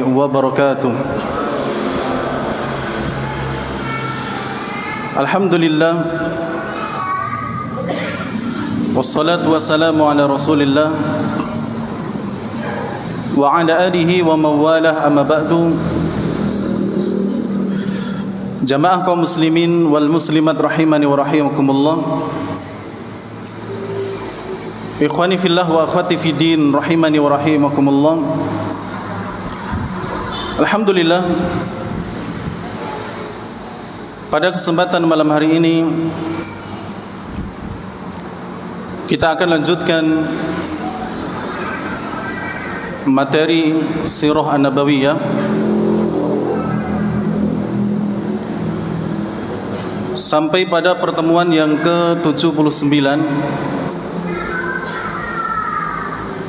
wabarakatuh. Alhamdulillah, wassalatu wassalamu ala Rasulillah wa ala alihi wa mawalah, amma ba'du. Jamaah kaum muslimin wal muslimat rahimani wa rahimakumullah. Ikhwani fillah wa akhwati fiddin rahimani wa rahimakumullah. Alhamdulillah, pada kesempatan malam hari ini kita akan lanjutkan materi Sirah An-Nabawiyah sampai pada pertemuan yang ke-79,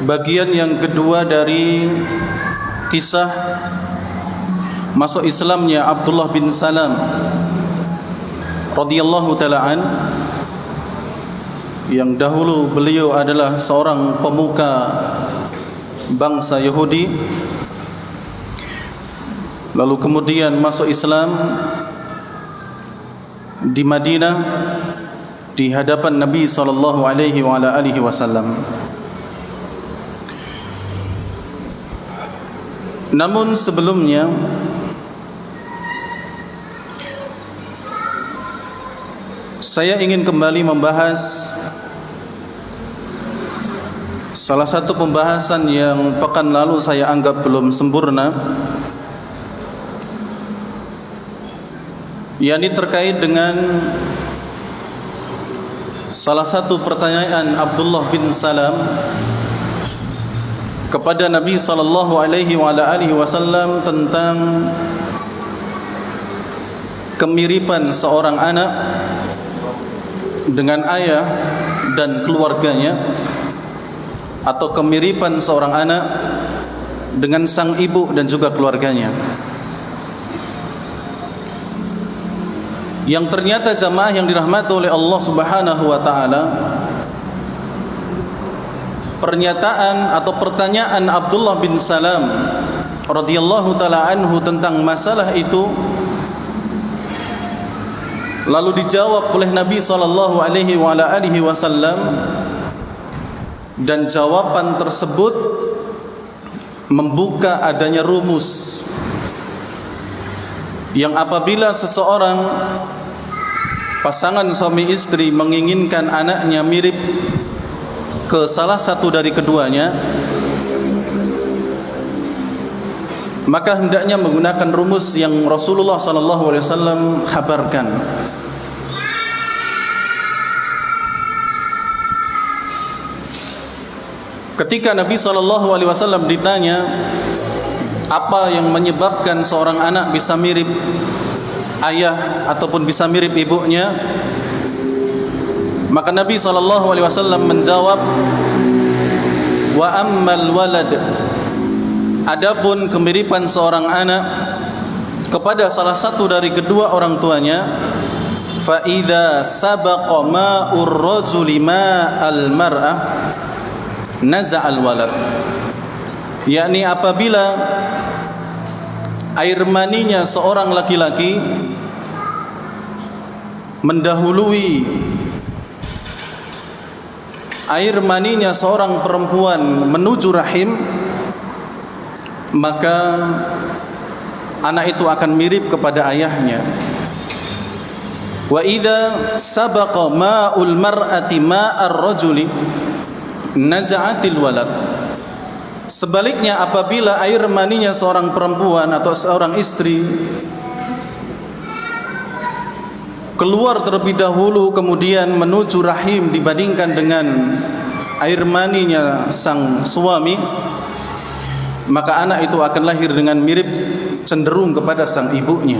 bagian yang kedua dari kisah masuk Islamnya Abdullah bin Salam radhiyallahu ta'ala an, yang dahulu beliau adalah seorang pemuka bangsa Yahudi, lalu kemudian masuk Islam di Madinah di hadapan Nabi sallallahu alaihi wa ala alihi wasallam. Namun sebelumnya saya ingin kembali membahas salah satu pembahasan yang pekan lalu saya anggap belum sempurna, yakni terkait dengan salah satu pertanyaan Abdullah bin Salam kepada Nabi sallallahu alaihi wa alihi wasallam tentang kemiripan seorang anak dengan ayah dan keluarganya, atau kemiripan seorang anak dengan sang ibu dan juga keluarganya, yang ternyata jamaah yang dirahmati oleh Allah Subhanahu wa taala, pernyataan atau pertanyaan Abdullah bin Salam radhiyallahu taala anhu tentang masalah itu lalu dijawab oleh Nabi sallallahu alaihi wa ala alihi wasallam, dan jawaban tersebut membuka adanya rumus yang apabila seseorang pasangan suami istri menginginkan anaknya mirip ke salah satu dari keduanya, maka hendaknya menggunakan rumus yang Rasulullah sallallahu alaihi wasallam kabarkan. Ketika Nabi sallallahu alaihi wasallam ditanya apa yang menyebabkan seorang anak bisa mirip ayah ataupun bisa mirip ibunya, maka Nabi sallallahu alaihi wasallam menjawab, wa ammal walad, adapun kemiripan seorang anak kepada salah satu dari kedua orang tuanya, fa idza sabaqa ma'ur rajuli ma'al mar'ah naza'al walad, yakni apabila air maninya seorang laki-laki mendahului air maninya seorang perempuan menuju rahim, maka anak itu akan mirip kepada ayahnya. Wa idza sabaqa ma'ul mar'ati ma'ar rajuli naza'atil walad, sebaliknya apabila air maninya seorang perempuan atau seorang istri keluar terlebih dahulu kemudian menuju rahim dibandingkan dengan air maninya sang suami, maka anak itu akan lahir dengan mirip, cenderung kepada sang ibunya.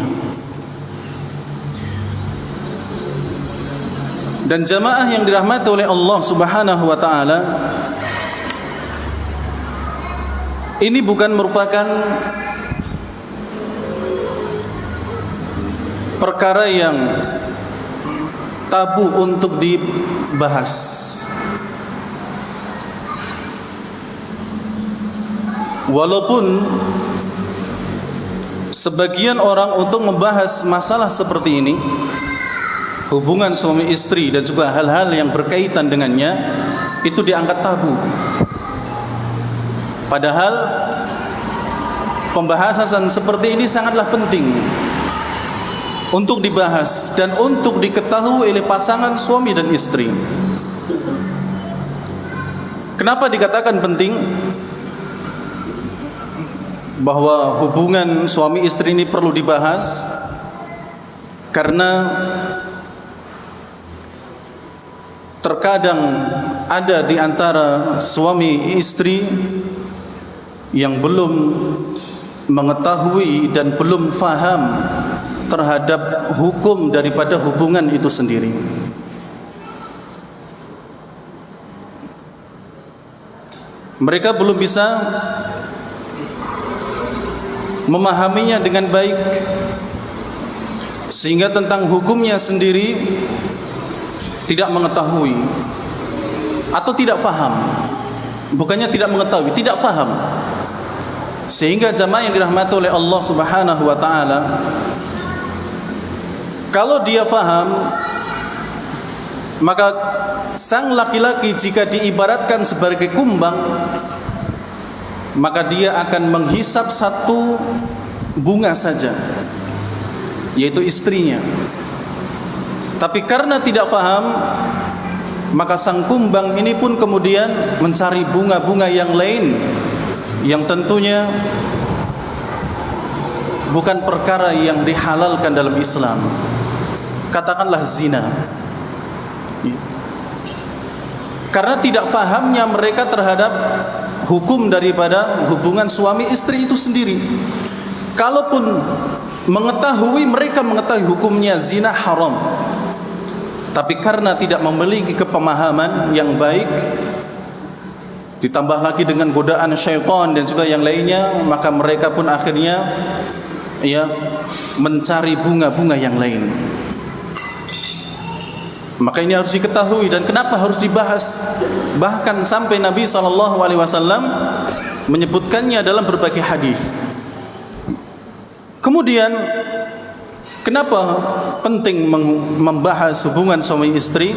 Dan jamaah yang dirahmati oleh Allah Subhanahu wa taala, ini bukan merupakan perkara yang tabu untuk dibahas. Walaupun sebagian orang untuk membahas masalah seperti ini, hubungan suami istri dan juga hal-hal yang berkaitan dengannya, itu dianggap tabu. Padahal pembahasan seperti ini sangatlah penting untuk dibahas dan untuk diketahui oleh pasangan suami dan istri. Kenapa dikatakan penting bahwa hubungan suami istri ini perlu dibahas? Karena terkadang ada di antara suami istri yang belum mengetahui dan belum faham terhadap hukum daripada hubungan itu sendiri. Mereka belum bisa memahaminya dengan baik, sehingga tentang hukumnya sendiri tidak mengetahui atau tidak faham. Bukannya tidak mengetahui, tidak faham. Sehingga jamaah yang dirahmati oleh Allah Subhanahu wa taala, kalau dia faham, maka sang laki-laki jika diibaratkan sebagai kumbang, maka dia akan menghisap satu bunga saja, yaitu istrinya. Tapi karena tidak faham, maka sang kumbang ini pun kemudian mencari bunga-bunga yang lain, yang tentunya bukan perkara yang dihalalkan dalam Islam. Katakanlah zina. Karena tidak fahamnya mereka terhadap hukum daripada hubungan suami istri itu sendiri. Kalaupun mengetahui, mereka mengetahui hukumnya zina haram, tapi karena tidak memiliki kepemahaman yang baik, ditambah lagi dengan godaan syaitan dan juga yang lainnya, maka mereka pun akhirnya mencari bunga-bunga yang lain. Maka ini harus diketahui, dan kenapa harus dibahas? Bahkan sampai Nabi SAW menyebutkannya dalam berbagai hadis. Kemudian kenapa penting membahas hubungan suami istri?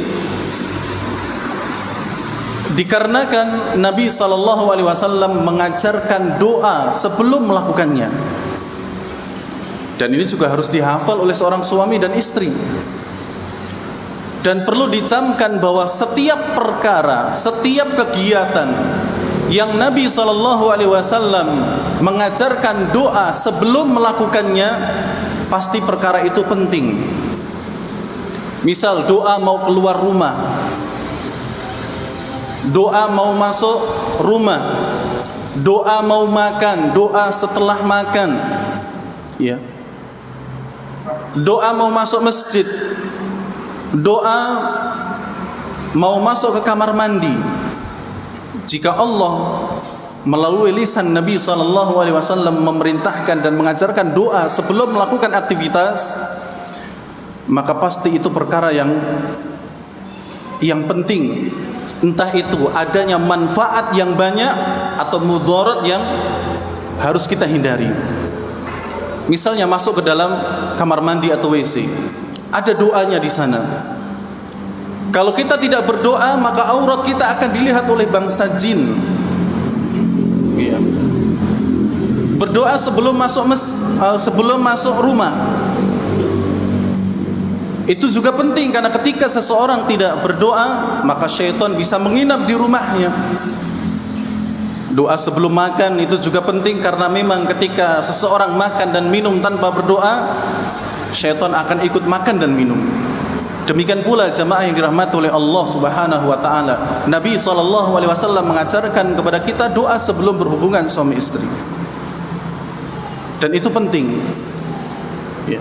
Dikarenakan Nabi SAW mengajarkan doa sebelum melakukannya, dan ini juga harus dihafal oleh seorang suami dan istri. Dan perlu dicamkan bahwa setiap perkara, setiap kegiatan yang Nabi SAW mengajarkan doa sebelum melakukannya, pasti perkara itu penting. Misal doa mau keluar rumah, doa mau masuk rumah, doa mau makan, doa setelah makan, ya, doa mau masuk masjid, doa mau masuk ke kamar mandi. Jika Allah melalui lisan Nabi SAW memerintahkan dan mengajarkan doa sebelum melakukan aktivitas, maka pasti itu perkara yang penting. Entah itu adanya manfaat yang banyak atau mudarat yang harus kita hindari. Misalnya masuk ke dalam kamar mandi atau WC, ada doanya di sana. Kalau kita tidak berdoa, maka aurat kita akan dilihat oleh bangsa jin. Ya. Berdoa sebelum masuk rumah, itu juga penting, karena ketika seseorang tidak berdoa, maka syaitan bisa menginap di rumahnya. Doa sebelum makan itu juga penting, karena memang ketika seseorang makan dan minum tanpa berdoa, syaitan akan ikut makan dan minum. Demikian pula jamaah yang dirahmati oleh Allah Subhanahu wa taala, Nabi SAW mengajarkan kepada kita doa sebelum berhubungan suami istri. Dan itu penting. Ya.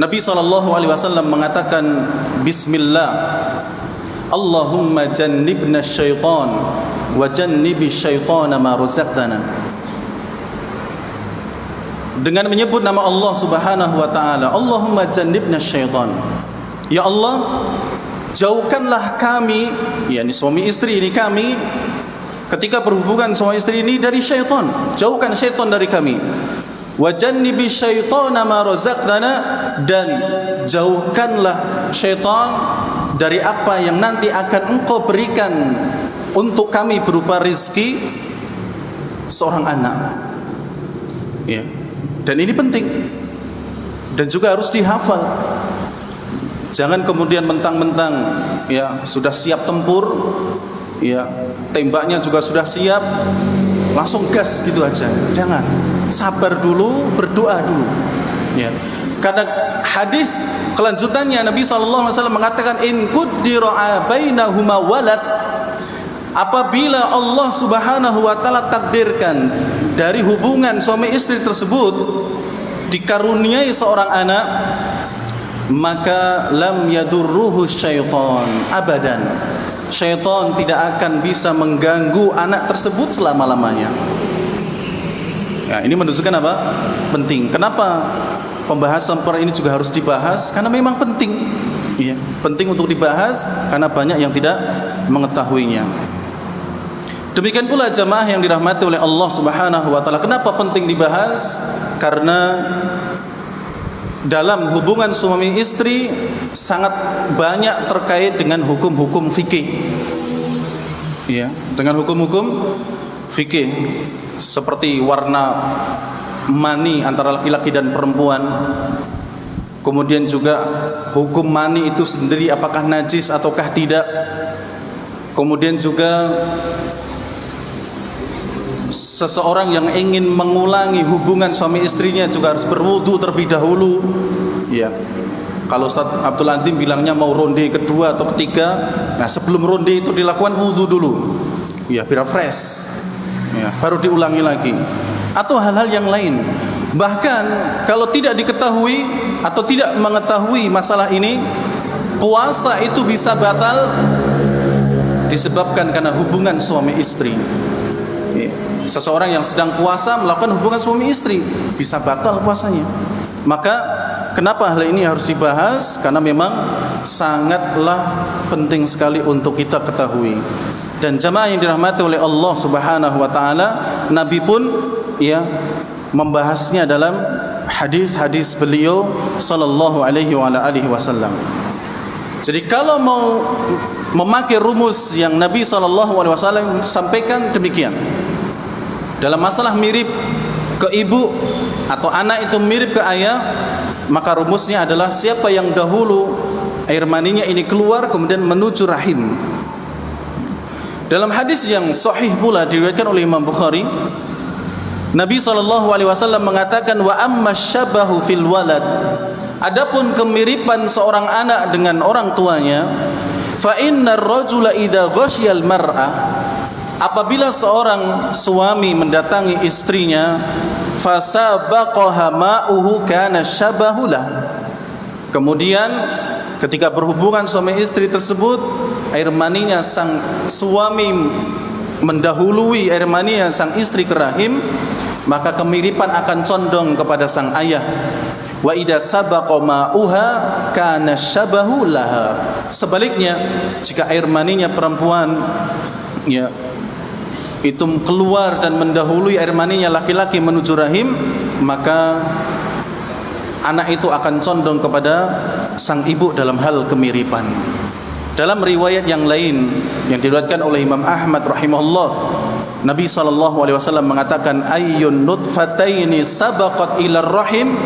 Nabi SAW mengatakan bismillah, Allahumma jannibna syaitan wa jannibi syaitana ma razaqtana. Dengan menyebut nama Allah Subhanahu wa taala, Allahumma jannibna syaitan, ya Allah, jauhkanlah kami, yakni suami istri ini, kami ketika berhubungan suami istri ini dari syaitan. Jauhkan syaitan dari kami. wa jannibi syaitana ma razaqtana, dan jauhkanlah syaitan dari apa yang nanti akan engkau berikan untuk kami berupa rizki seorang anak. Ya. Dan ini penting dan juga harus dihafal. Jangan kemudian mentang-mentang ya sudah siap tempur, ya tembaknya juga sudah siap, langsung gas gitu aja. Jangan, sabar dulu, berdoa dulu. Ya. Karena hadis kelanjutannya Nabi SAW mengatakan in quddira bainahuma walad, apabila Allah Subhanahu wa taala takdirkan dari hubungan suami istri tersebut dikaruniai seorang anak, maka lam yadurruhu syaitan abadan. Syaitan tidak akan bisa mengganggu anak tersebut selama-lamanya. Ya, ini menunjukkan apa? Penting. Kenapa pembahasan per ini juga harus dibahas? Karena memang penting. Ya, penting untuk dibahas karena banyak yang tidak mengetahuinya. Demikian pula jamaah yang dirahmati oleh Allah Subhanahu wa taala. Kenapa penting dibahas? Karena dalam hubungan suami istri sangat banyak terkait dengan hukum-hukum fikih. Ya, dengan hukum-hukum fikih seperti warna mani antara laki-laki dan perempuan. Kemudian juga hukum mani itu sendiri apakah najis ataukah tidak. Kemudian juga seseorang yang ingin mengulangi hubungan suami istrinya juga harus berwudu terlebih dahulu. Ya. Kalau Ustaz Abdul Adim bilangnya mau ronde kedua atau ketiga, nah sebelum ronde itu dilakukan wudu dulu. Ya, biar fresh. Ya, baru diulangi lagi. Atau hal-hal yang lain. Bahkan kalau tidak diketahui atau tidak mengetahui masalah ini, puasa itu bisa batal disebabkan karena hubungan suami istri. Ya. Seseorang yang sedang puasa melakukan hubungan suami istri bisa batal puasanya. Maka kenapa hal ini harus dibahas? Karena memang sangatlah penting sekali untuk kita ketahui. Dan jamaah yang dirahmati oleh Allah Subhanahu wa taala, Nabi pun ya membahasnya dalam hadis-hadis beliau sallallahu alaihi wasallam. Jadi kalau mau memakai rumus yang Nabi sallallahu alaihi wasallam sampaikan demikian. Dalam masalah mirip ke ibu atau anak itu mirip ke ayah, maka rumusnya adalah siapa yang dahulu air maninya ini keluar kemudian menuju rahim. Dalam hadis yang sahih pula diriwayatkan oleh Imam Bukhari, Nabi SAW mengatakan wa amma syabahu fil walad, adapun kemiripan seorang anak dengan orang tuanya, fa innar rajula idza ghasyal mar'ah, apabila seorang suami mendatangi istrinya, fasabaqaha ma'uhu kana syabahulah, kemudian ketika berhubungan suami istri tersebut air maninya sang suami mendahului air maninya sang istri ke rahim, maka kemiripan akan condong kepada sang ayah. Wa idza sabaqa ma'uha kana syabahu laha, sebaliknya jika air maninya perempuan ya itu keluar dan mendahului air maninya laki-laki menuju rahim, maka anak itu akan condong kepada sang ibu dalam hal kemiripan. Dalam riwayat yang lain yang diriwayatkan oleh Imam Ahmad rahimahullah, Nabi SAW mengatakan ayyun nutfataini sabaqat ila rahim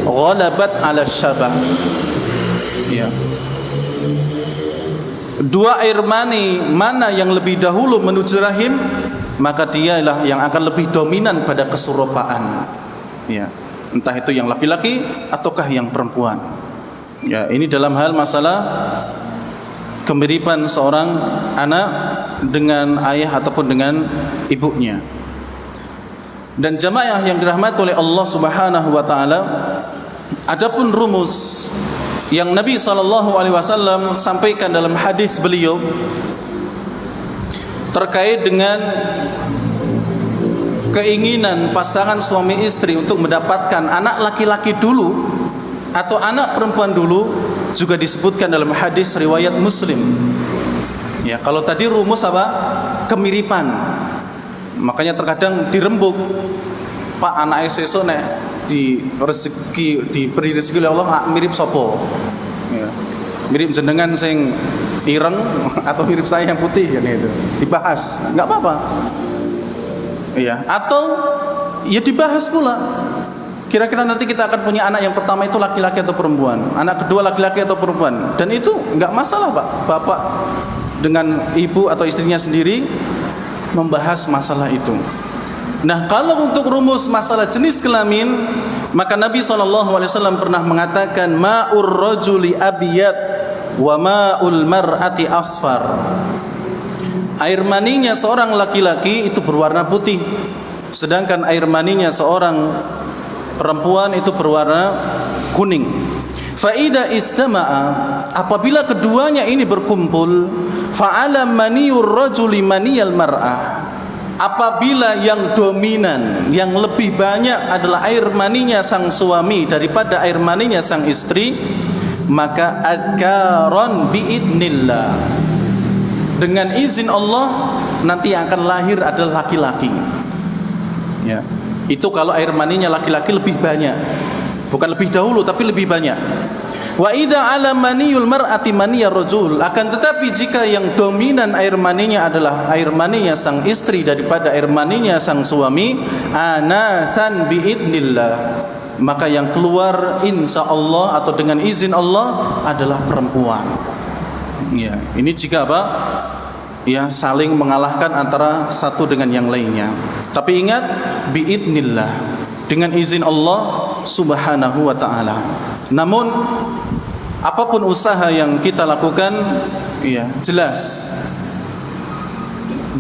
ghalabat ala syabah. Ya. Dua air mani mana yang lebih dahulu menuju rahim, maka dialah yang akan lebih dominan pada kesurupaan. Ya, entah itu yang laki-laki ataukah yang perempuan. Ya, ini dalam hal masalah kemiripan seorang anak dengan ayah ataupun dengan ibunya. Dan jamaah yang dirahmati oleh Allah Subhanahu wa taala, adapun rumus yang Nabi SAW sampaikan dalam hadis beliau terkait dengan keinginan pasangan suami istri untuk mendapatkan anak laki-laki dulu atau anak perempuan dulu, juga disebutkan dalam hadis riwayat Muslim. Ya, kalau tadi rumus apa? Kemiripan. Makanya terkadang dirembuk. Pak anake sesuk nek diberi rezeki oleh Allah mirip sopo, ya. Mirip jenengan sing ireng atau mirip saya yang putih, kan itu dibahas, nggak apa-apa, iya. Atau ya dibahas pula, kira-kira nanti kita akan punya anak yang pertama itu laki-laki atau perempuan, anak kedua laki-laki atau perempuan, dan itu nggak masalah Pak, bapak dengan ibu atau istrinya sendiri membahas masalah itu. Nah, kalau untuk rumus masalah jenis kelamin, maka Nabi SAW pernah mengatakan ma'ur rajuli abiyad wa ma'ul mar'ati asfar. Air maninya seorang laki-laki itu berwarna putih, sedangkan air maninya seorang perempuan itu berwarna kuning. Fa idza istama'a, apabila keduanya ini berkumpul, fa'ala maniyur rajuli maniyal mar'ah. Apabila yang dominan, yang lebih banyak adalah air maninya sang suami daripada air maninya sang istri, maka adkaron biidnillah, dengan izin Allah nanti yang akan lahir adalah laki-laki, ya. Itu kalau air maninya laki-laki lebih banyak, bukan lebih dahulu tapi lebih banyak. Wa idza ala maniyul mar'ati maniyar rajul, akan tetapi jika yang dominan air maninya adalah air maninya sang istri daripada air maninya sang suami, anasan biidnillah, maka yang keluar insya Allah atau dengan izin Allah adalah perempuan, ya. Ini jika apa? Ya, saling mengalahkan antara satu dengan yang lainnya. Tapi ingat, biidnillah, dengan izin Allah Subhanahu wa ta'ala. Namun apapun usaha yang kita lakukan, ya, jelas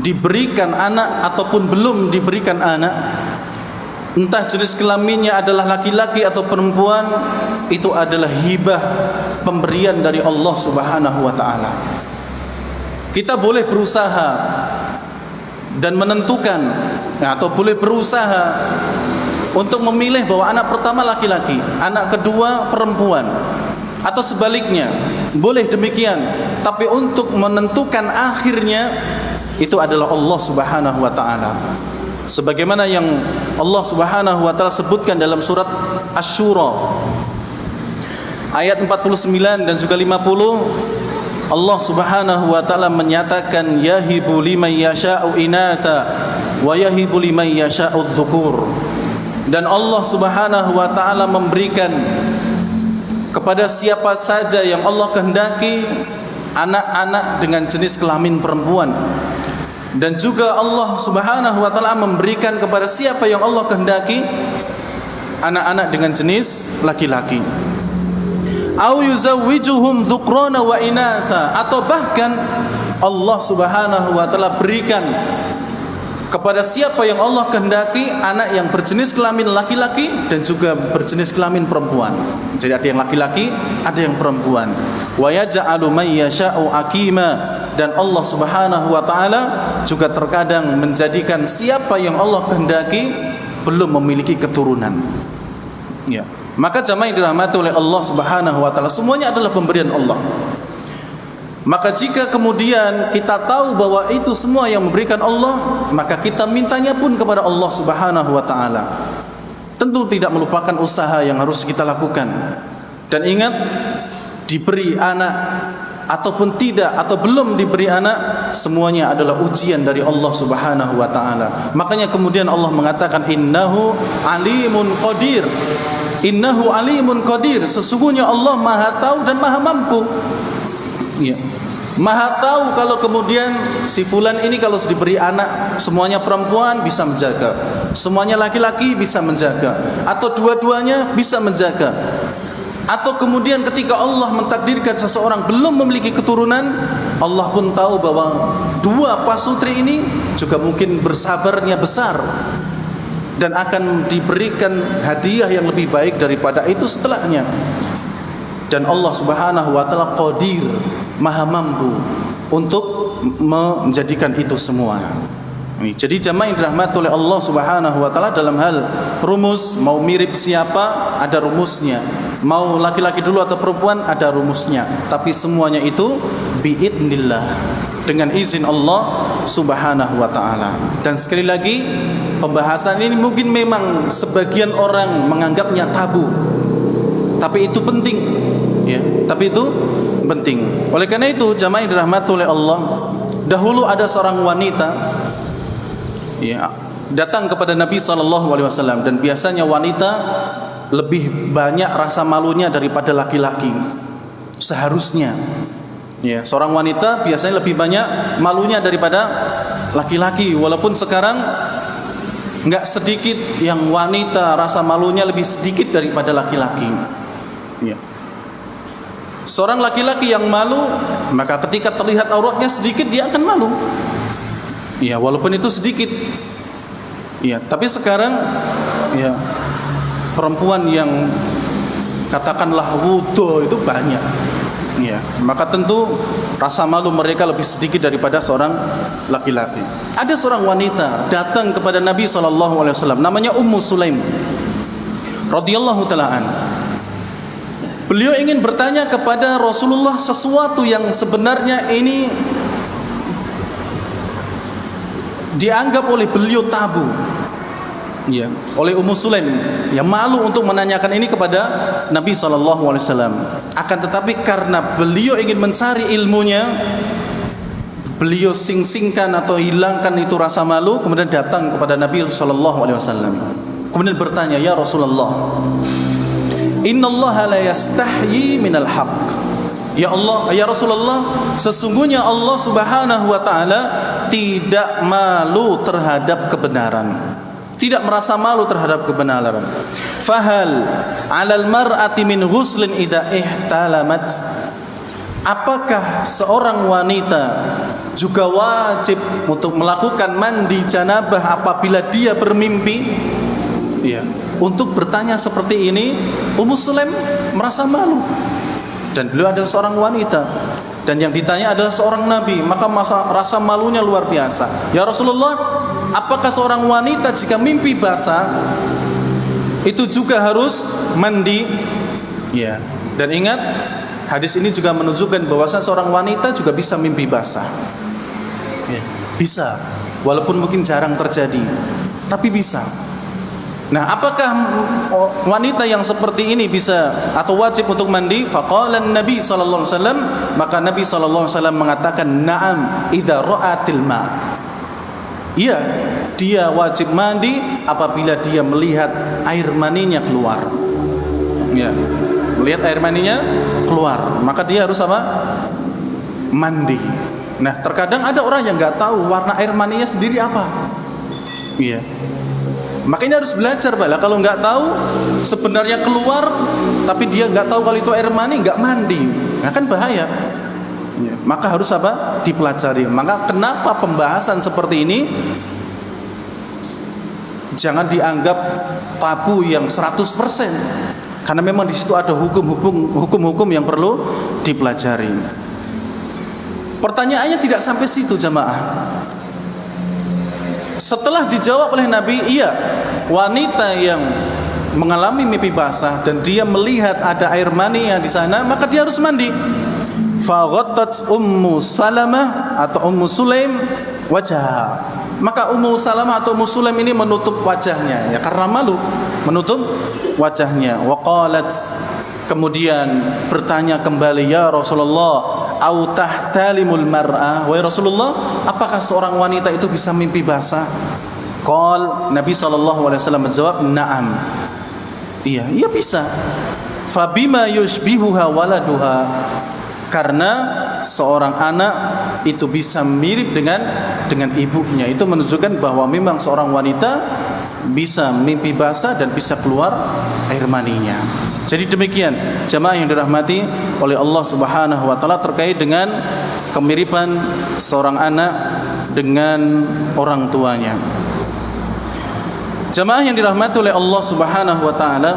diberikan anak ataupun belum diberikan anak, entah jenis kelaminnya adalah laki-laki atau perempuan, itu adalah hibah, pemberian dari Allah Subhanahu wa ta'ala. Kita boleh berusaha dan menentukan, ya, atau boleh berusaha untuk memilih bahwa anak pertama laki-laki, anak kedua perempuan, atau sebaliknya, boleh demikian. Tapi untuk menentukan akhirnya itu adalah Allah Subhanahu wa ta'ala, sebagaimana yang Allah Subhanahu wa ta'ala sebutkan dalam surat Asy-Syura ayat 49 dan juga 50. Allah Subhanahu wa ta'ala menyatakan yahibu liman yasha'u inatha wa yahibu liman yasha'u dzukur. Dan Allah Subhanahu wa ta'ala memberikan kepada siapa saja yang Allah kehendaki anak-anak dengan jenis kelamin perempuan, dan juga Allah Subhanahu wa ta'ala memberikan kepada siapa yang Allah kehendaki anak-anak dengan jenis laki-laki. Au yuzawwijuhum dzukrana wa inatha, atau bahkan Allah Subhanahu wa ta'ala berikan kepada siapa yang Allah kehendaki anak yang berjenis kelamin laki-laki dan juga berjenis kelamin perempuan. Jadi ada yang laki-laki, ada yang perempuan. Wa yaj'alu may yasha'u aqima, dan Allah Subhanahu wa ta'ala juga terkadang menjadikan siapa yang Allah kehendaki belum memiliki keturunan, ya. Maka jamaah yang dirahmati oleh Allah Subhanahu wa ta'ala, semuanya adalah pemberian Allah. Maka jika kemudian kita tahu bahwa itu semua yang memberikan Allah, maka kita mintanya pun kepada Allah Subhanahu wa ta'ala. Tentu tidak melupakan usaha yang harus kita lakukan. Dan ingat, diberi anak ataupun tidak, atau belum diberi anak, semuanya adalah ujian dari Allah Subhanahu wa ta'ala. Makanya kemudian Allah mengatakan innahu alimun qadir. Innahu alimun qadir, sesungguhnya Allah maha tahu dan maha mampu, ya. Maha tahu kalau kemudian si fulan ini kalau diberi anak semuanya perempuan bisa menjaga, semuanya laki-laki bisa menjaga, atau dua-duanya bisa menjaga. Atau kemudian ketika Allah mentakdirkan seseorang belum memiliki keturunan, Allah pun tahu bahwa dua pasutri ini juga mungkin bersabarnya besar dan akan diberikan hadiah yang lebih baik daripada itu setelahnya. Dan Allah Subhanahu wa ta'ala qadir, maha mampu untuk menjadikan itu semua. Jadi jamaah yang dirahmati oleh Allah Subhanahu wa ta'ala, dalam hal rumus, mau mirip siapa ada rumusnya, mau laki-laki dulu atau perempuan ada rumusnya, tapi semuanya itu biidnillah, dengan izin Allah Subhanahu wa ta'ala. Dan sekali lagi, pembahasan ini mungkin memang sebagian orang menganggapnya tabu, tapi itu penting, ya. Tapi itu penting. Oleh karena itu, jamaah yang dirahmati oleh Allah, dahulu ada seorang wanita, ya, datang kepada Nabi SAW, dan biasanya wanita lebih banyak rasa malunya daripada laki-laki. Seharusnya, ya, seorang wanita biasanya lebih banyak malunya daripada laki-laki. Walaupun sekarang nggak sedikit yang wanita rasa malunya lebih sedikit daripada laki-laki. Ya. Seorang laki-laki yang malu, maka ketika terlihat auratnya sedikit dia akan malu. Ya, walaupun itu sedikit. Ya, tapi sekarang, ya, perempuan yang katakanlah wudu itu banyak. Ya, maka tentu rasa malu mereka lebih sedikit daripada seorang laki-laki. Ada seorang wanita datang kepada Nabi SAW, namanya Ummu Sulaim radhiyallahu taala an. Beliau ingin bertanya kepada Rasulullah sesuatu yang sebenarnya ini dianggap oleh beliau tabu. Ya, oleh Ummu Sulaim yang malu untuk menanyakan ini kepada Nabi SAW. Akan tetapi karena beliau ingin mencari ilmunya, beliau sing-singkan atau hilangkan itu rasa malu, kemudian datang kepada Nabi SAW. Kemudian bertanya, ya Rasulullah, Innallaha la yastahyi minal haqq. Ya Allah, ya Rasulullah, sesungguhnya Allah Subhanahu wa taala tidak malu terhadap kebenaran, tidak merasa malu terhadap kebenaran. Fahal 'alal mar'ati min ghuslin idza ihtalamat? Apakah seorang wanita juga wajib untuk melakukan mandi janabah apabila dia bermimpi? Ya, untuk bertanya seperti ini, Ummu Sulaim merasa malu. Dan beliau adalah seorang wanita, dan yang ditanya adalah seorang nabi, maka rasa malunya luar biasa. Ya Rasulullah, apakah seorang wanita jika mimpi basah itu juga harus mandi? Ya. Dan ingat, hadis ini juga menunjukkan bahwasanya seorang wanita juga bisa mimpi basah. Ya. Bisa, walaupun mungkin jarang terjadi, tapi bisa. Nah, apakah wanita yang seperti ini bisa atau wajib untuk mandi? Faqala Nabi sallallahu alaihi wasallam, maka Nabi sallallahu alaihi wasallam mengatakan, "Na'am idza ra'atil ma." Iya, dia wajib mandi apabila dia melihat air maninya keluar. Ya, melihat air maninya keluar, maka dia harus apa? Mandi. Nah, terkadang ada orang yang nggak tahu warna air maninya sendiri apa. Iya. Makanya harus belajar, Pak. Lah, kalau nggak tahu sebenarnya keluar, tapi dia nggak tahu kalau itu air mani, nggak mandi, nah kan bahaya. Ya, maka harus apa? Dipelajari. Maka kenapa pembahasan seperti ini jangan dianggap tabu yang 100%, karena memang di situ ada hukum-hukum yang perlu dipelajari. Pertanyaannya tidak sampai situ, jamaah. Setelah dijawab oleh Nabi, iya, wanita yang mengalami mimpi basah dan dia melihat ada air mani yang di sana, maka dia harus mandi. Faghattat Ummu Salamah atau Ummu Sulaim wajah. Maka Ummu Salamah atau Ummu Sulaim ini menutup wajahnya, ya, karena malu, menutup wajahnya. Wa qalat, kemudian bertanya kembali, ya Rasulullah, au tahtalimul mar'ah, wahai Rasulullah, apakah seorang wanita itu bisa mimpi basah? Qal, Nabi SAW menjawab, na'am, iya, ia bisa. Fabima yushbihuha waladuha, karena seorang anak itu bisa mirip dengan ibunya. Itu menunjukkan bahwa memang seorang wanita bisa mimpi basah dan bisa keluar air maninya. Jadi demikian, jamaah yang dirahmati oleh Allah Subhanahu wa taala terkait dengan kemiripan seorang anak dengan orang tuanya. Jamaah yang dirahmati oleh Allah Subhanahu wa taala,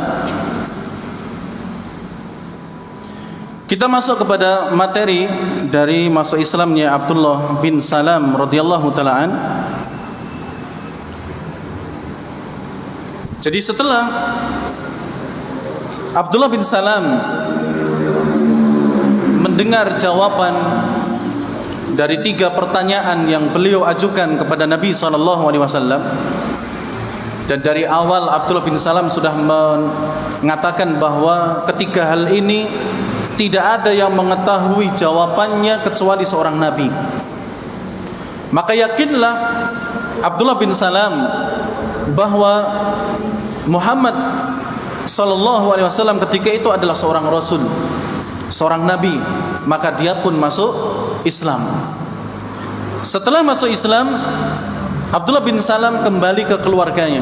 kita masuk kepada materi dari masuk Islamnya Abdullah bin Salam radhiyallahu taala an. Jadi setelah Abdullah bin Salam mendengar jawaban dari 3 pertanyaan yang beliau ajukan kepada Nabi SAW, Dan dari awal Abdullah bin Salam sudah mengatakan bahwa ketiga hal ini tidak ada yang mengetahui jawabannya kecuali seorang nabi. Maka yakinlah Abdullah bin Salam bahwa Muhammad sallallahu alaihi wasallam ketika itu adalah seorang rasul, seorang nabi, maka dia pun masuk Islam. Setelah masuk Islam, Abdullah bin Salam kembali ke keluarganya,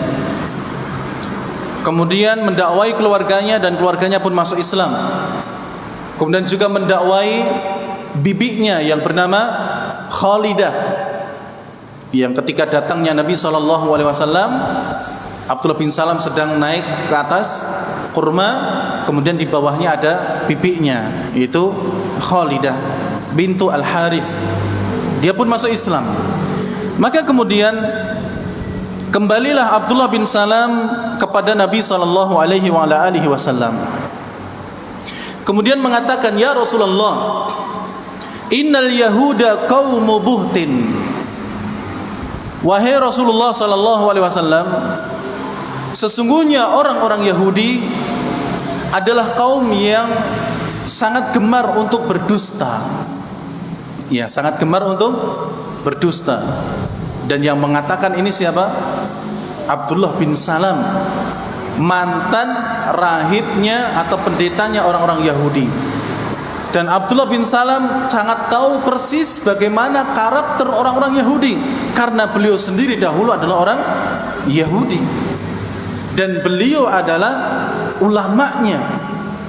kemudian mendakwai keluarganya dan keluarganya pun masuk Islam. Kemudian juga mendakwai bibinya yang bernama Khalidah, yang ketika datangnya Nabi SAW, Abdullah bin Salam sedang naik ke atas kurma, kemudian di bawahnya ada bibinya, yaitu Khalidah bintu Al-Harith. Dia pun masuk Islam. Maka kemudian kembalilah Abdullah bin Salam kepada Nabi SAW. Kemudian mengatakan, ya Rasulullah, innal yahuda qaumu buhtin. Wahai Rasulullah SAW, sesungguhnya orang-orang Yahudi adalah kaum yang sangat gemar untuk berdusta. Ya, sangat gemar untuk berdusta. Dan yang mengatakan ini siapa? Abdullah bin Salam, mantan rahibnya atau pendetanya orang-orang Yahudi. Dan Abdullah bin Salam sangat tahu persis bagaimana karakter orang-orang Yahudi, karena beliau sendiri dahulu adalah orang Yahudi dan beliau adalah ulamanya,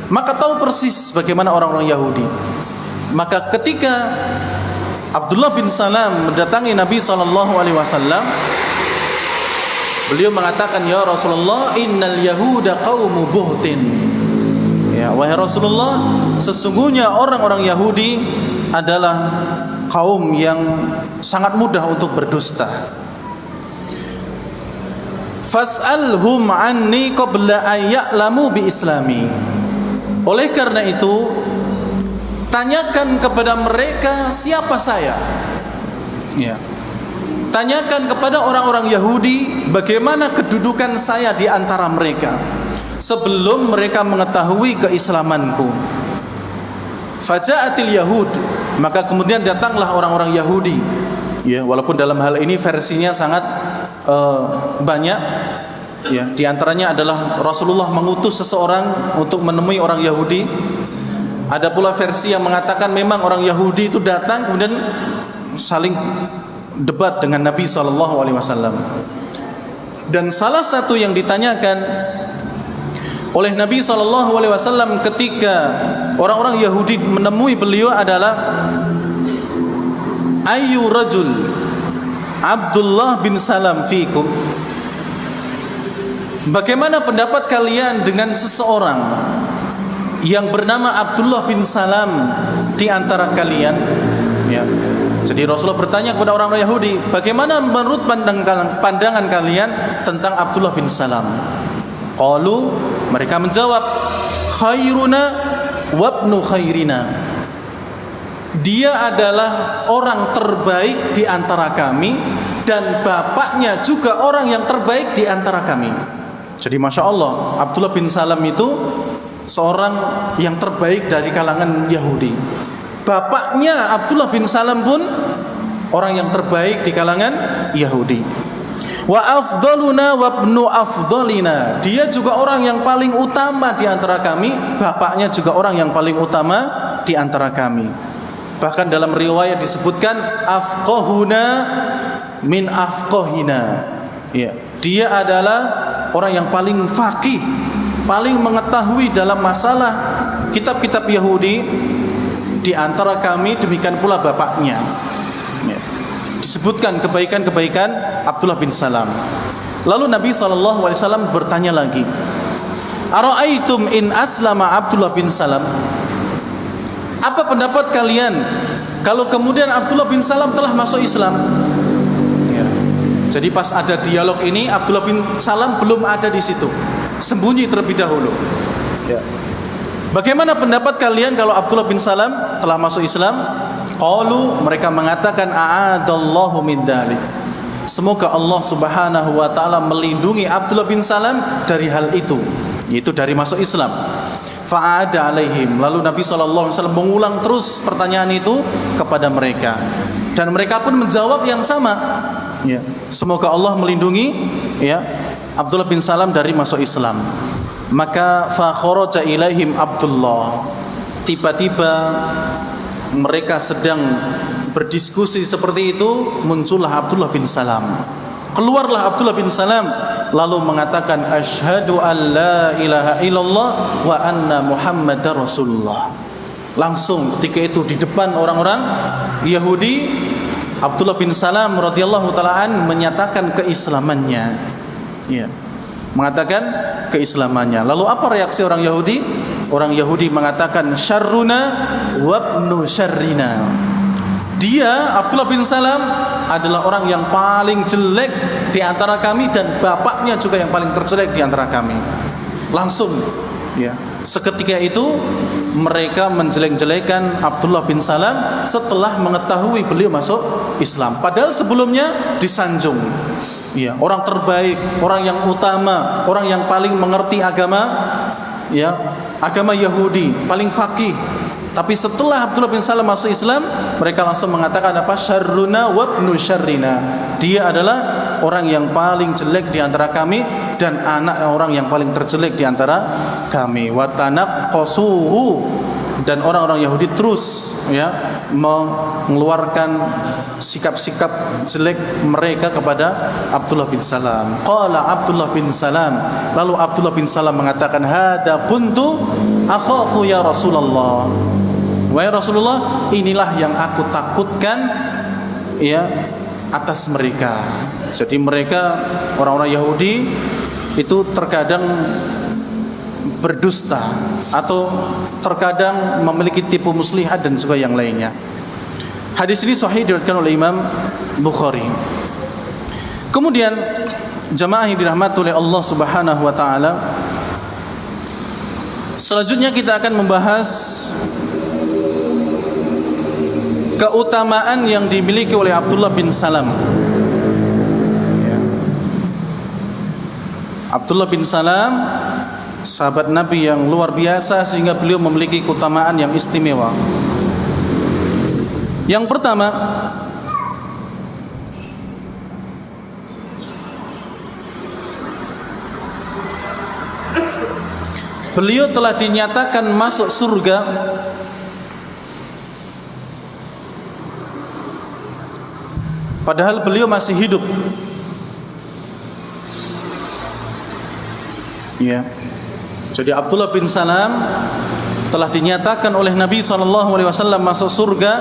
maka tahu persis bagaimana orang-orang Yahudi. Maka ketika Abdullah bin Salam mendatangi Nabi SAW, beliau mengatakan, ya Rasulullah, innal yahuda qaumu buhtin. Ya, wahai Rasulullah, sesungguhnya orang-orang Yahudi adalah kaum yang sangat mudah untuk berdusta. Fas'alhum anni qabla an ya'lamu bi islami. Oleh karena itu, tanyakan kepada mereka siapa saya. Ya. Tanyakan kepada orang-orang Yahudi bagaimana kedudukan saya di antara mereka sebelum mereka mengetahui keislamanku. Faja'atil Yahud, maka kemudian datanglah orang-orang Yahudi. Ya, walaupun dalam hal ini versinya sangat banyak. Ya, di antaranya adalah Rasulullah mengutus seseorang untuk menemui orang Yahudi. Ada pula versi yang mengatakan memang orang Yahudi itu datang kemudian saling debat dengan Nabi SAW. Dan salah satu yang ditanyakan oleh Nabi SAW ketika orang-orang Yahudi menemui beliau adalah, Ayu rajul Abdullah bin Salam fikum. Bagaimana pendapat kalian dengan seseorang yang bernama Abdullah bin Salam di antara kalian? Ya. Jadi Rasulullah bertanya kepada orang-orang Yahudi, bagaimana menurut pandangan kalian tentang Abdullah bin Salam? Qalu, mereka menjawab, khairuna wabnu khairina. Dia adalah orang terbaik di antara kami dan bapaknya juga orang yang terbaik di antara kami. Jadi Masya Allah, Abdullah bin Salam itu seorang yang terbaik dari kalangan Yahudi. Bapaknya Abdullah bin Salam pun orang yang terbaik di kalangan Yahudi. Wa afdaluna wabnu afdalina. Dia juga orang yang paling utama di antara kami, bapaknya juga orang yang paling utama di antara kami. Bahkan dalam riwayat disebutkan afqahuna min afqahina. Ya, dia adalah orang yang paling faqih, paling mengetahui dalam masalah kitab-kitab Yahudi di antara kami, demikian pula bapaknya. Ya. Disebutkan kebaikan-kebaikan Abdullah bin Salam. Lalu Nabi SAW bertanya lagi, ara'aitum in aslama Abdullah bin Salam? Apa pendapat kalian kalau kemudian Abdullah bin Salam telah masuk Islam? Ya. Jadi pas ada dialog ini, Abdullah bin Salam belum ada di situ, sembunyi terlebih dahulu. Ya. Bagaimana pendapat kalian kalau Abdullah bin Salam telah masuk Islam? Qalu, mereka mengatakan a'adallahu min dzalik. Semoga Allah Subhanahu wa taala melindungi Abdullah bin Salam dari hal itu, yaitu dari masuk Islam. Fa'ada alaihim, lalu Nabi SAW mengulang terus pertanyaan itu kepada mereka, dan mereka pun menjawab yang sama, ya, semoga Allah melindungi, ya, Abdullah bin Salam dari masuk Islam. Maka fa kharaja ilaihim Abdullah, tiba-tiba mereka sedang berdiskusi seperti itu, muncullah Abdullah bin Salam. Keluarlah Abdullah bin Salam lalu mengatakan, asyhadu an la ilaha illallah wa anna Muhammadar Rasulullah. Langsung ketika itu di depan orang-orang Yahudi, Abdullah bin Salam radhiyallahu taala an menyatakan keislamannya. Ya. Mengatakan keislamannya. Lalu apa reaksi orang Yahudi? Orang Yahudi mengatakan, syarruna wabnu syarrina. Dia, Abdullah bin Salam, adalah orang yang paling jelek di antara kami, dan bapaknya juga yang paling terjelek di antara kami. Langsung, ya, seketika itu mereka menjelek-jelekan Abdullah bin Salam setelah mengetahui beliau masuk Islam. Padahal sebelumnya disanjung, ya, orang terbaik, orang yang utama, orang yang paling mengerti agama, ya, agama Yahudi, paling faqih. Tapi setelah Abdullah bin Salam masuk Islam, mereka langsung mengatakan apa? Syarruna wabnu syarrina. Dia adalah orang yang paling jelek di antara kami, dan anak orang yang paling terjelek di antara kami. Wa tanaqqasuhu, dan orang-orang Yahudi terus, ya, mengeluarkan sikap-sikap jelek mereka kepada Abdullah bin Salam. Qala Abdullah bin Salam, lalu Abdullah bin Salam mengatakan, hada kuntu akhafu ya Rasulullah. Wahai Rasulullah, inilah yang aku takutkan, ya, atas mereka. Jadi mereka, orang-orang Yahudi itu terkadang berdusta atau terkadang memiliki tipu muslihat dan juga yang lainnya. Hadis ini sahih diriwayatkan oleh Imam Bukhari. Kemudian jamaah yang dirahmati oleh Allah Subhanahu wa taala, selanjutnya kita akan membahas keutamaan yang dimiliki oleh Abdullah bin Salam. Ya. Abdullah bin Salam, sahabat Nabi yang luar biasa, sehingga beliau memiliki keutamaan yang istimewa. Yang pertama, beliau telah dinyatakan masuk surga padahal beliau masih hidup. Ya. Jadi Abdullah bin Salam telah dinyatakan oleh Nabi SAW masuk surga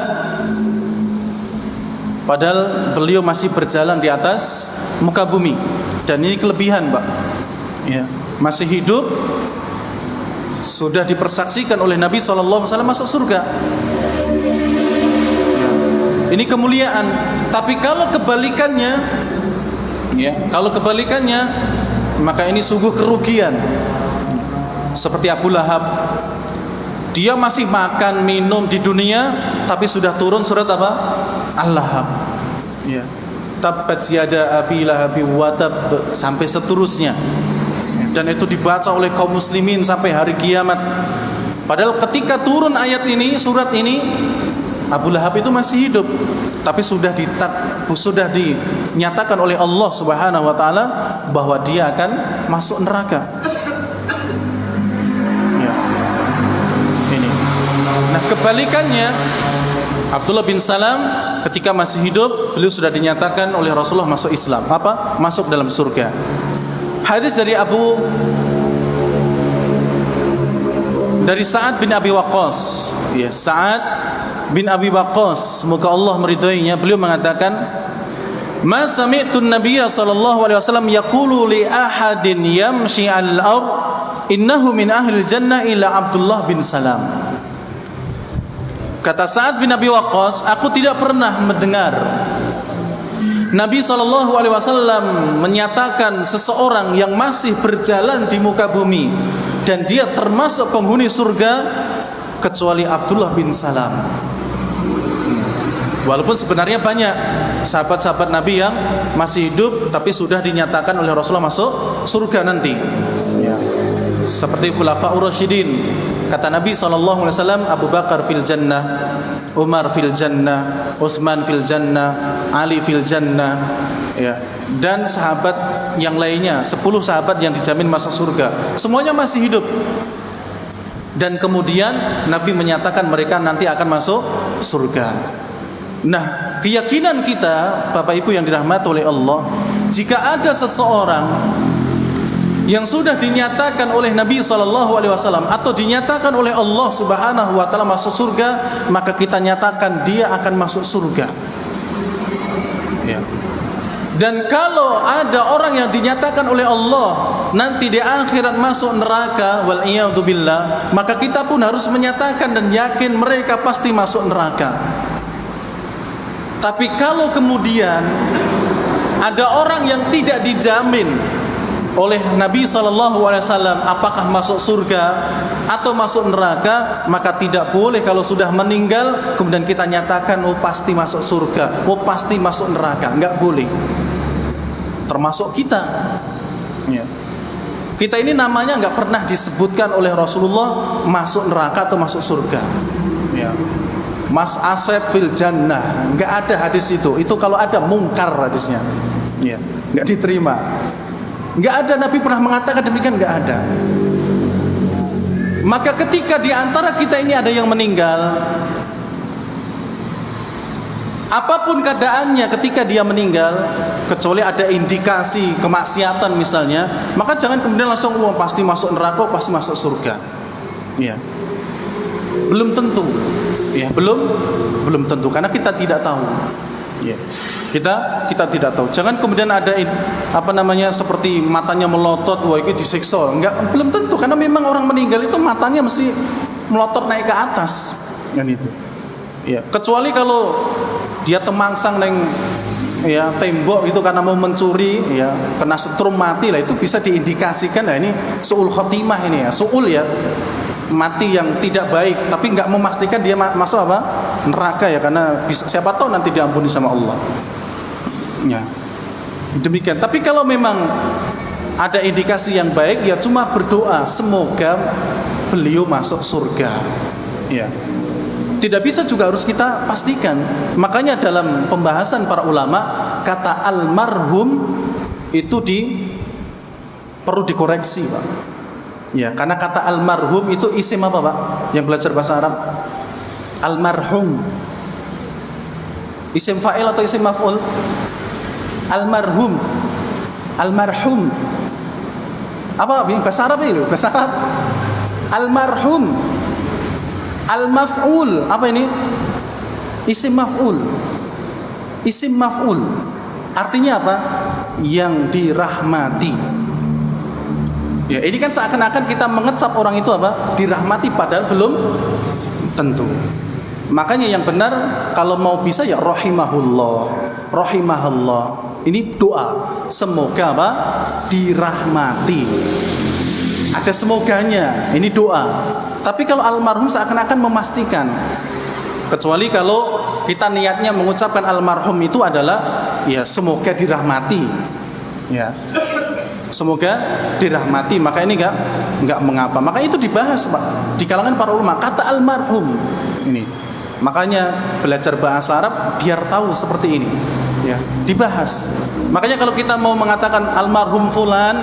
padahal beliau masih berjalan di atas muka bumi. Dan ini kelebihan, Pak. Ya. Masih hidup, sudah dipersaksikan oleh Nabi SAW masuk surga. Ini kemuliaan. Tapi kalau kebalikannya, ya, kalau kebalikannya, maka ini sungguh kerugian. Seperti Abu Lahab, dia masih makan minum di dunia, tapi sudah turun surat apa? Al-Lahab. Ya. Tabbat yada abi lahabi wa tab, sampai seterusnya. Dan itu dibaca oleh kaum muslimin sampai hari kiamat. Padahal ketika turun ayat ini, surat ini, Abu Lahab itu masih hidup, tapi sudah dinyatakan oleh Allah Subhanahu wa taala bahwa dia akan masuk neraka. Ya. Ini. Nah, kebalikannya, Abdullah bin Salam ketika masih hidup, beliau sudah dinyatakan oleh Rasulullah masuk Islam. Apa? Masuk dalam surga. Hadis dari Sa'ad bin Abi Waqqas. Ya, Sa'ad bin Abi Waqqas, semoga Allah meridhoinya, beliau mengatakan, ma sami'tu an-nabiyya sallallahu alaihi wasallam yaqulu li ahadin yamshi al-ard innahu min ahli jannah ila Abdullah bin Salam. Kata Sa'ad bin Abi Waqqas, aku tidak pernah mendengar Nabi sallallahu alaihi wasallam menyatakan seseorang yang masih berjalan di muka bumi dan dia termasuk penghuni surga kecuali Abdullah bin Salam. Walaupun sebenarnya banyak, sahabat-sahabat Nabi yang masih hidup tapi sudah dinyatakan oleh Rasulullah masuk surga nanti. Ya. Seperti Khulafaur Rasyidin. Kata Nabi SAW, Abu Bakar fil jannah, Umar fil jannah, Utsman fil jannah, Ali fil jannah. Ya. Dan sahabat yang lainnya, 10 sahabat yang dijamin masuk surga, semuanya masih hidup. Dan kemudian Nabi menyatakan mereka nanti akan masuk surga. Nah, keyakinan kita, Bapak Ibu yang dirahmati oleh Allah, jika ada seseorang yang sudah dinyatakan oleh Nabi SAW atau dinyatakan oleh Allah Subhanahu wa taala masuk surga, maka kita nyatakan dia akan masuk surga. Ya. Dan kalau ada orang yang dinyatakan oleh Allah nanti di akhirat masuk neraka, wal iyadu billah, maka kita pun harus menyatakan dan yakin mereka pasti masuk neraka. Tapi kalau kemudian ada orang yang tidak dijamin oleh Nabi SAW apakah masuk surga atau masuk neraka, maka tidak boleh kalau sudah meninggal kemudian kita nyatakan oh pasti masuk surga, oh pasti masuk neraka. Enggak boleh. Termasuk kita. Ya. Kita ini namanya enggak pernah disebutkan oleh Rasulullah masuk neraka atau masuk surga. Ya. Mas Asep fil jannah, enggak ada hadis itu. Itu kalau ada mungkar hadisnya. Ya, enggak diterima. Enggak ada, Nabi pernah mengatakan demikian, enggak ada. Maka ketika di antara kita ini ada yang meninggal, apapun keadaannya ketika dia meninggal, kecuali ada indikasi kemaksiatan misalnya, maka jangan kemudian langsung pasti masuk neraka, pasti masuk surga. Ya. Belum tentu. Ya, belum tentu karena kita tidak tahu. Ya. Kita tidak tahu. Jangan kemudian ada seperti matanya melotot, wah ini disiksa. Enggak, belum tentu karena memang orang meninggal itu matanya mesti melotot naik ke atas. Kan itu. Ya, kecuali kalau dia temangsang neng ya tembok itu karena mau mencuri, ya kena setrum mati lah, itu bisa diindikasikan. Nah ini suul khotimah ini ya, suul ya, mati yang tidak baik, tapi nggak memastikan dia masuk neraka ya, karena siapa tahu nanti diampuni sama Allah. Ya, demikian. Tapi kalau memang ada indikasi yang baik, ya cuma berdoa semoga beliau masuk surga. Ya, tidak bisa juga harus kita pastikan. Makanya dalam pembahasan para ulama, kata almarhum itu perlu dikoreksi, Pak. Ya, karena kata almarhum itu isim apa, Pak? Yang belajar bahasa Arab. Almarhum. Isim fa'il atau isim maf'ul? Almarhum. Almarhum. Apa bahasa Arab ini? Bahasa Arab. Almarhum. Al-maf'ul. Apa ini? Isim maf'ul. Isim maf'ul. Artinya apa? Yang dirahmati. Ya, ini kan seakan-akan kita mengecap orang itu apa? Dirahmati, padahal belum tentu. Makanya yang benar kalau mau bisa ya rahimahullah, rahimahullah. Ini doa, semoga apa? Dirahmati. Ada semoganya, ini doa. Tapi kalau almarhum seakan-akan memastikan. Kecuali kalau kita niatnya mengucapkan almarhum itu adalah ya semoga dirahmati. Ya. Semoga dirahmati, maka ini enggak mengapa. Maka itu dibahas, Pak, di kalangan para ulama, kata almarhum ini. Makanya belajar bahasa Arab biar tahu seperti ini. Ya, dibahas. Makanya kalau kita mau mengatakan almarhum fulan,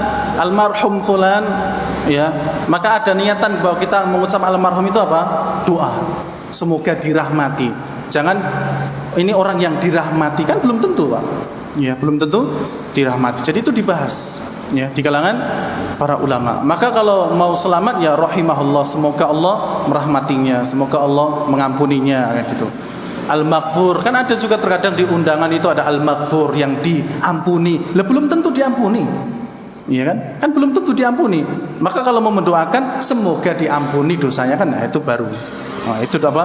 ya, maka ada niatan bahwa kita mengucap almarhum itu apa? Doa. Semoga dirahmati. Jangan ini orang yang dirahmati, kan belum tentu, Pak. Ya, belum tentu dirahmati. Jadi itu dibahas ya di kalangan para ulama. Maka kalau mau selamat ya rahimahullah, semoga Allah merahmatinya, semoga Allah mengampuninya, kayak gitu. Al-Maghfur, kan ada juga terkadang di undangan itu ada Al-Maghfur yang diampuni. Lah belum tentu diampuni. Iya kan? Kan belum tentu diampuni. Maka kalau mau mendoakan semoga diampuni dosanya kan, nah itu baru. Nah, itu apa?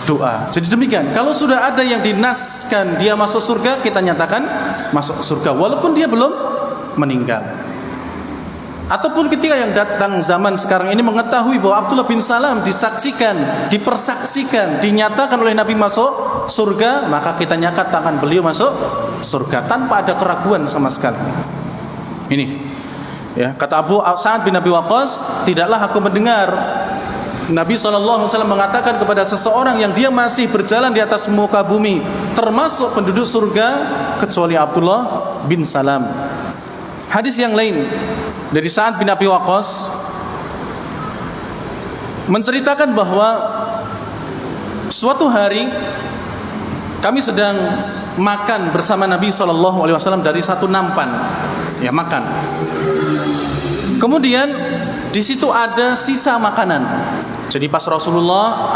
Doa. Jadi demikian. Kalau sudah ada yang dinaskan dia masuk surga, kita nyatakan masuk surga walaupun dia belum meninggal. ataupun ketika yang datang zaman sekarang ini mengetahui bahwa Abdullah bin Salam disaksikan, dipersaksikan, dinyatakan oleh Nabi masuk surga, maka kita nyatakan beliau masuk surga tanpa ada keraguan sama sekali. Ini ya, kata Abu Sa'ad bin Abi Waqqas, tidaklah aku mendengar Nabi SAW mengatakan kepada seseorang yang dia masih berjalan di atas muka bumi termasuk penduduk surga kecuali Abdullah bin Salam. Hadis yang lain dari Sa'ad bin Abi Waqqas menceritakan bahwa suatu hari kami sedang makan bersama Nabi SAW dari satu nampan, ya makan. Kemudian di situ ada sisa makanan. Jadi pas Rasulullah,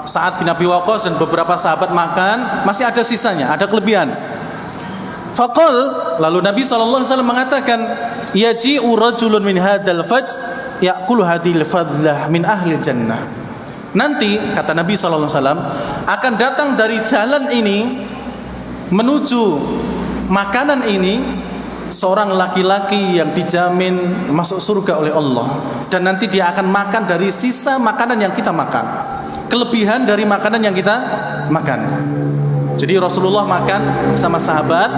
Sa'ad bin Abi Waqqas dan beberapa sahabat makan, masih ada sisanya, ada kelebihan. Faqal, lalu Nabi SAW mengatakan, yaji'u rajulun min hadzal fajj ya'kulu hadhil fadlah min ahli jannah. Nanti kata Nabi SAW akan datang dari jalan ini menuju makanan ini seorang laki-laki yang dijamin masuk surga oleh Allah, dan nanti dia akan makan dari sisa makanan yang kita makan, kelebihan dari makanan yang kita makan. Jadi Rasulullah makan sama sahabat,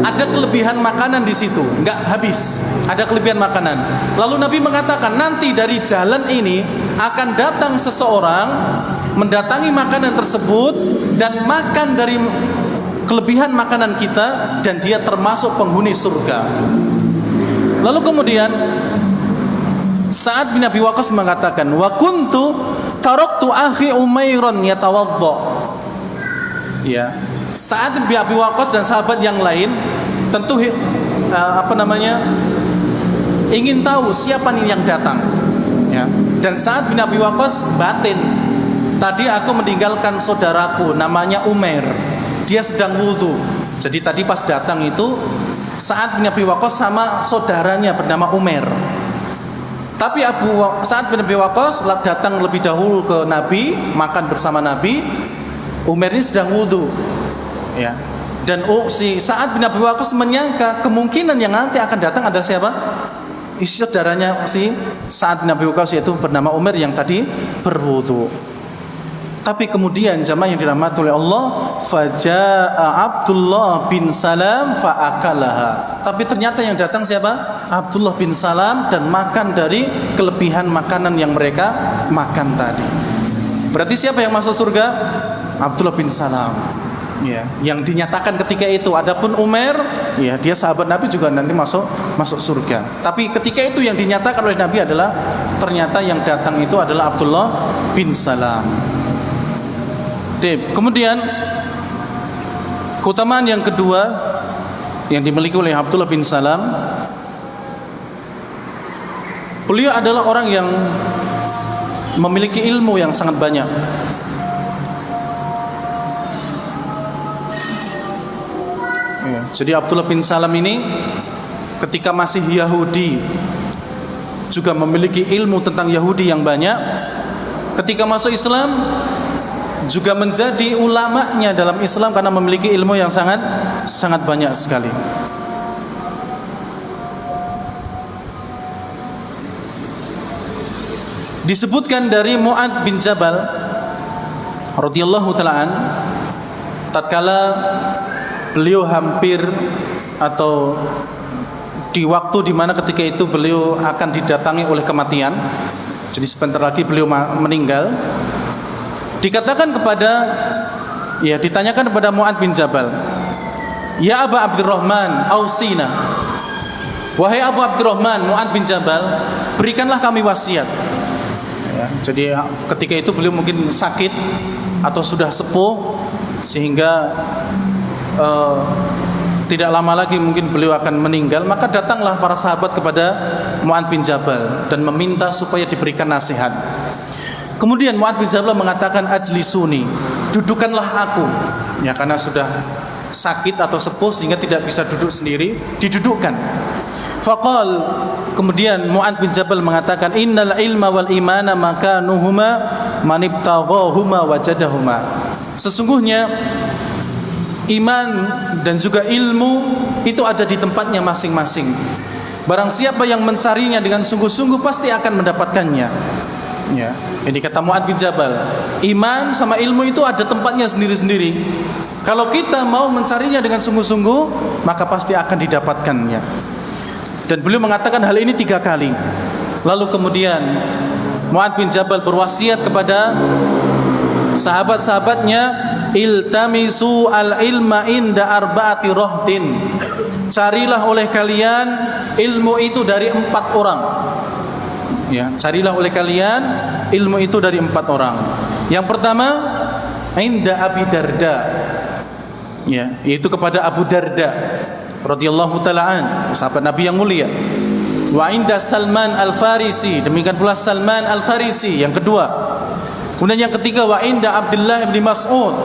ada kelebihan makanan di situ, nggak habis, ada kelebihan makanan. Lalu Nabi mengatakan nanti dari jalan ini akan datang seseorang mendatangi makanan tersebut dan makan dari kelebihan makanan kita, dan dia termasuk penghuni surga. Lalu kemudian Sa'ad bin Abi Waqqas mengatakan, wa kuntu taraktu akhi Umairan yatawadda. Ya, Sa'ad bin Abi Waqqas dan sahabat yang lain tentu ingin tahu siapa nih yang datang. Ya. Dan Sa'ad bin Abi Waqqas batin, tadi aku meninggalkan saudaraku namanya Umair, dia sedang wudu. Jadi tadi pas datang itu Sa'ad bin Abi Waqqas sama saudaranya bernama Umair. Tapi Sa'ad bin Abi Waqqas datang lebih dahulu ke Nabi, makan bersama Nabi. Umar ini sedang wudu, ya. Dan si Sa'ad bin Abi Waqqas menyangka kemungkinan yang nanti akan datang adalah siapa? Saudaranya si Sa'ad bin Abi Waqqas, yaitu bernama Umar yang tadi berwudu. Tapi kemudian jamaah yang dirahmati oleh Allah, faja'a Abdullah bin Salam fa'akalaha. Tapi ternyata yang datang siapa? Abdullah bin Salam, dan makan dari kelebihan makanan yang mereka makan tadi. Berarti siapa yang masuk surga? Abdullah bin Salam, ya, yang dinyatakan ketika itu. Adapun Umar, ya, dia sahabat Nabi juga nanti masuk surga. Tapi ketika itu yang dinyatakan oleh Nabi adalah ternyata yang datang itu adalah Abdullah bin Salam. Kemudian keutamaan yang kedua yang dimiliki oleh Abdullah bin Salam, beliau adalah orang yang memiliki ilmu yang sangat banyak. Ya, jadi Abdullah bin Salam ini ketika masih Yahudi juga memiliki ilmu tentang Yahudi yang banyak. Ketika masuk Islam juga menjadi ulamanya dalam Islam karena memiliki ilmu yang sangat banyak sekali. Disebutkan dari Mu'adz bin Jabal radhiyallahu ta'ala tatkala beliau hampir atau di waktu di mana ketika itu beliau akan didatangi oleh kematian, jadi sebentar lagi beliau meninggal, dikatakan kepada, ya, ditanyakan kepada Mu'adz bin Jabal, ya Aba Abdurrahman ausina, wahai Abu Abdurrahman, Mu'adz bin Jabal, berikanlah kami wasiat. Ya, jadi ketika itu beliau mungkin sakit atau sudah sepuh sehingga tidak lama lagi mungkin beliau akan meninggal. Maka datanglah para sahabat kepada Mu'adz bin Jabal dan meminta supaya diberikan nasihat. Kemudian Mu'adz bin Jabal mengatakan, ajlisuni, dudukkanlah aku, ya, karena sudah sakit atau sepuh sehingga tidak bisa duduk sendiri, didudukkan. Faqal, kemudian Mu'adz bin Jabal mengatakan, innal ilma wal imana makanuhuma manibtaghahuma wajadahuma. Sesungguhnya iman dan juga ilmu itu ada di tempatnya masing-masing. Barang siapa yang mencarinya dengan sungguh-sungguh pasti akan mendapatkannya. Ya, ini kata Mu'adz bin Jabal. Iman sama ilmu itu ada tempatnya sendiri-sendiri. Kalau kita mau mencarinya dengan sungguh-sungguh, maka pasti akan didapatkannya. Dan beliau mengatakan hal ini 3 kali. Lalu kemudian Mu'adz bin Jabal berwasiat kepada sahabat-sahabatnya, iltamisu al-ilma inda arba'ati rohdin. Carilah oleh kalian ilmu itu dari 4 orang. Ya, carilah oleh kalian ilmu itu dari 4 orang. Yang pertama, inda Abi Darda. Ya, yaitu kepada Abu Darda radhiyallahu taala an, sahabat Nabi yang mulia. Wa inda Salman Al-Farisi, demikian pula Salman Al-Farisi yang kedua. Kemudian yang ketiga, wa inda Abdullah bin Mas'ud,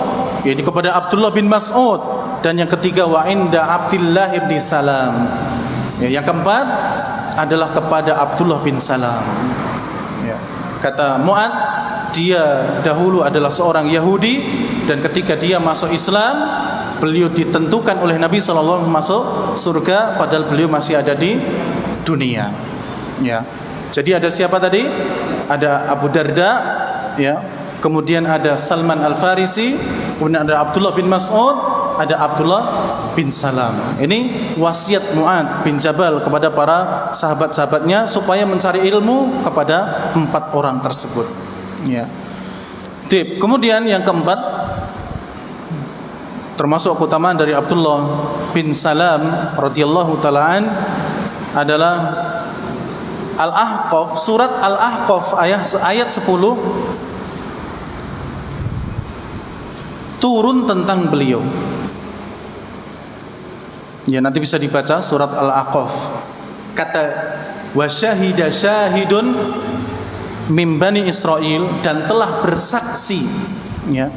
yaitu kepada Abdullah bin Mas'ud. Dan yang ketiga, wa inda Abdullah bin Salam. Ya, yang keempat adalah kepada Abdullah bin Salam. Ya. Kata Mu'adz, dia dahulu adalah seorang Yahudi, dan ketika dia masuk Islam, beliau ditentukan oleh Nabi SAW masuk surga, padahal beliau masih ada di dunia. Ya. Jadi ada siapa tadi? Ada Abu Darda, ya. Kemudian ada Salman Al-Farisi, kemudian ada Abdullah bin Mas'ud, ada Abdullah bin Salam. Ini wasiat Mu'adz bin Jabal kepada para sahabat-sahabatnya supaya mencari ilmu kepada 4 orang tersebut. Ya. Kemudian yang keempat, termasuk keutamaan dari Abdullah bin Salam radhiyallahu taala an adalah Al-Ahqaf, surat Al-Ahqaf ayat 10 turun tentang beliau. Ya, nanti bisa dibaca surat Al-Ahqaf. Kata wa syahida syahidun min bani Israil, dan telah bersaksi, ya,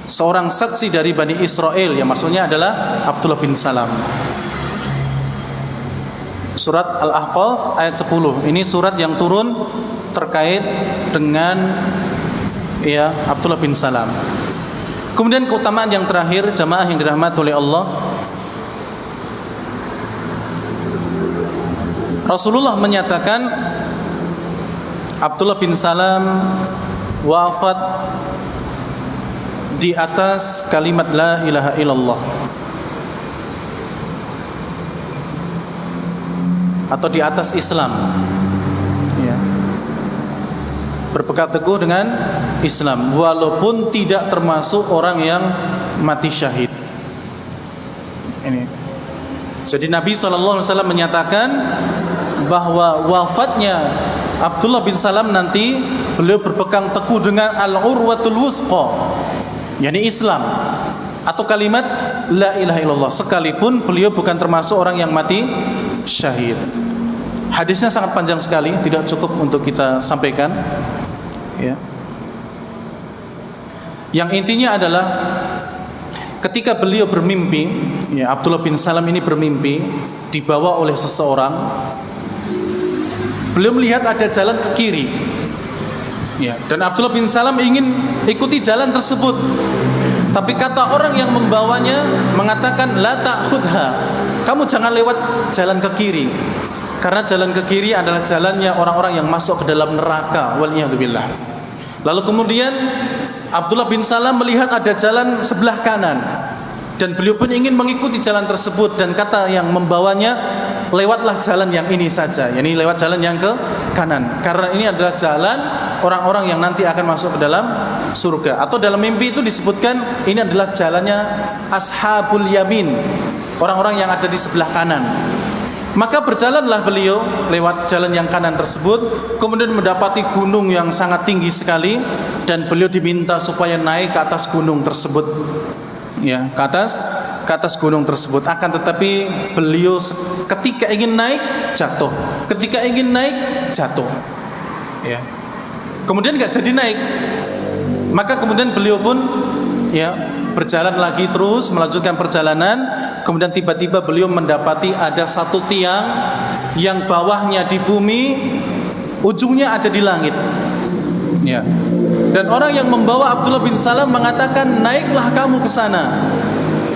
seorang saksi dari Bani Israel, yang maksudnya adalah Abdullah bin Salam. Surat Al-Ahqaf ayat 10. Ini surat yang turun terkait dengan, ya, Abdullah bin Salam. Kemudian keutamaan yang terakhir, jamaah yang dirahmati oleh Allah, Rasulullah menyatakan Abdullah bin Salam wafat di atas kalimat la ilaha illallah, atau di atas Islam, ya, berpegang teguh dengan Islam walaupun tidak termasuk orang yang mati syahid. Ini. Jadi Nabi SAW menyatakan bahwa wafatnya Abdullah bin Salam nanti beliau berpegang teguh dengan al-urwatul wuthqa, yakni Islam atau kalimat la ilaha illallah, sekalipun beliau bukan termasuk orang yang mati syahid. Hadisnya sangat panjang sekali, tidak cukup untuk kita sampaikan, ya. Yang intinya adalah ketika beliau bermimpi, ya, Abdullah bin Salam ini bermimpi dibawa oleh seseorang. Beliau melihat ada jalan ke kiri, ya, dan Abdullah bin Salam ingin ikuti jalan tersebut. Tapi kata orang yang membawanya mengatakan la ta'khudha, kamu jangan lewat jalan ke kiri, karena jalan ke kiri adalah jalannya orang-orang yang masuk ke dalam neraka, waliyadzubillah. Lalu kemudian Abdullah bin Salam melihat ada jalan sebelah kanan, dan beliau pun ingin mengikuti jalan tersebut, dan kata yang membawanya, lewatlah jalan yang ini saja, yakni lewat jalan yang ke kanan, karena ini adalah jalan orang-orang yang nanti akan masuk ke dalam surga. Atau dalam mimpi itu disebutkan ini adalah jalannya ashabul yamin, orang-orang yang ada di sebelah kanan. Maka berjalanlah beliau lewat jalan yang kanan tersebut, kemudian mendapati gunung yang sangat tinggi sekali, dan beliau diminta supaya naik ke atas gunung tersebut, ya, ke atas gunung tersebut. Akan tetapi beliau ketika ingin naik jatuh, ketika ingin naik jatuh, ya. Kemudian nggak jadi naik. Maka kemudian beliau pun, ya, berjalan lagi terus melanjutkan perjalanan. Kemudian tiba-tiba beliau mendapati ada satu tiang yang bawahnya di bumi, ujungnya ada di langit, ya. Dan orang yang membawa Abdullah bin Salam mengatakan, naiklah kamu ke sana.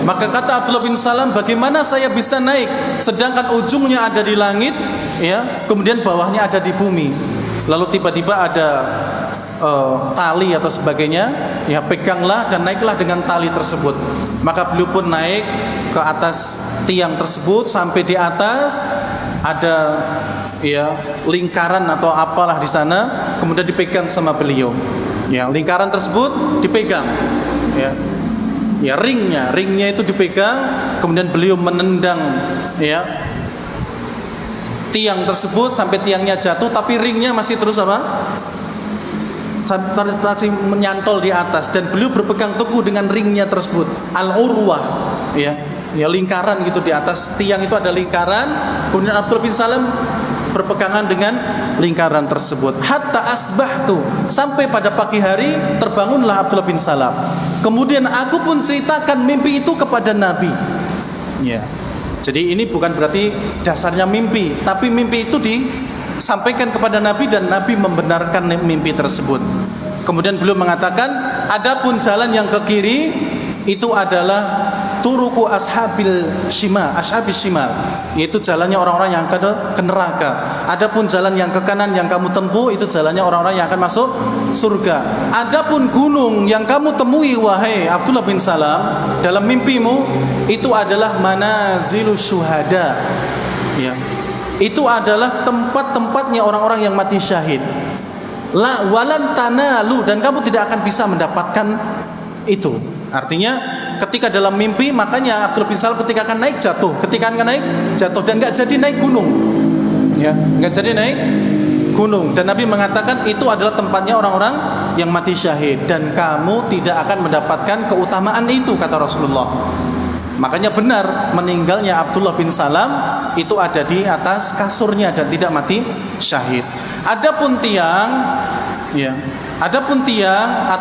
Maka kata Abdullah bin Salam, bagaimana saya bisa naik sedangkan ujungnya ada di langit, ya, kemudian bawahnya ada di bumi. Lalu tiba-tiba ada tali atau sebagainya, ya, peganglah dan naiklah dengan tali tersebut. Maka beliau pun naik ke atas tiang tersebut, sampai di atas ada, ya, lingkaran atau apalah di sana, kemudian dipegang sama beliau. Ya, lingkaran tersebut dipegang, ya. Ya, ringnya itu dipegang, kemudian beliau menendang, ya, tiang tersebut sampai tiangnya jatuh, tapi ringnya masih terus apa? Masih menyantol di atas, dan beliau berpegang teguh dengan ringnya tersebut, al-urwah, ya, lingkaran gitu di atas tiang itu ada lingkaran. Kemudian Abdullah bin Salam berpegangan dengan lingkaran tersebut. Hatta asbahtu, sampai pada pagi hari terbangunlah Abdullah bin Salam. Kemudian aku pun ceritakan mimpi itu kepada Nabi. Ya. Jadi ini bukan berarti dasarnya mimpi, tapi mimpi itu disampaikan kepada Nabi dan Nabi membenarkan mimpi tersebut. Kemudian beliau mengatakan, adapun jalan yang ke kiri itu adalah turuku ashabil shimal, yaitu jalannya orang-orang yang ke neraka. Adapun jalan yang ke kanan yang kamu tempuh itu jalannya orang-orang yang akan masuk surga. Adapun gunung yang kamu temui wahai Abdullah bin Salam dalam mimpimu itu adalah manazilus syuhada. Ya. Itu adalah tempat-tempatnya orang-orang yang mati syahid. La walan tanalu, dan kamu tidak akan bisa mendapatkan itu. Artinya ketika dalam mimpi, makanya Abdullah bin Salam ketika akan naik jatuh, ketika akan naik jatuh dan nggak jadi naik gunung, ya, nggak jadi naik gunung. Dan Nabi mengatakan itu adalah tempatnya orang-orang yang mati syahid dan kamu tidak akan mendapatkan keutamaan itu, kata Rasulullah. Makanya benar meninggalnya Abdullah bin Salam itu ada di atas kasurnya dan tidak mati syahid. Adapun tiang, ya, ataupun tiang